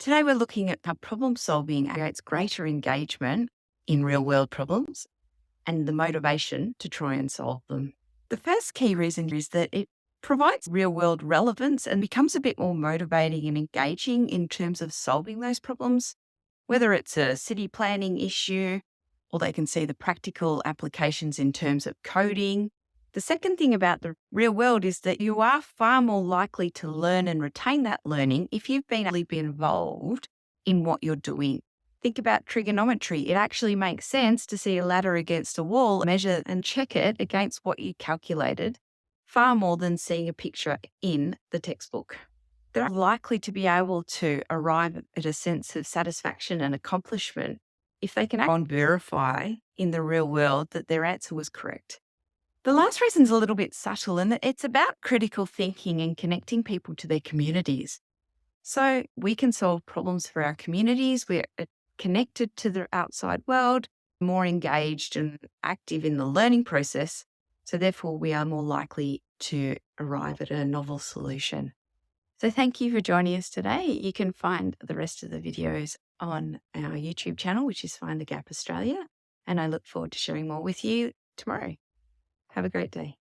Today we're looking at how problem solving creates greater engagement in real world problems and the motivation to try and solve them. The first key reason is that it provides real world relevance and becomes a bit more motivating and engaging in terms of solving those problems, whether it's a city planning issue or they can see the practical applications in terms of coding. The second thing about the real world is that you are far more likely to learn and retain that learning if you've been really been involved in what you're doing. Think about trigonometry. It actually makes sense to see a ladder against a wall, measure and check it against what you calculated, far more than seeing a picture in the textbook. They're likely to be able to arrive at a sense of satisfaction and accomplishment if they can verify in the real world that their answer was correct. The last reason is a little bit subtle, and it's about critical thinking and connecting people to their communities. So we can solve problems for our communities. We're connected to the outside world, more engaged and active in the learning process. So therefore, we are more likely to arrive at a novel solution. So thank you for joining us today. You can find the rest of the videos on our YouTube channel, which is Find the Gap Australia. And I look forward to sharing more with you tomorrow. Have a great day.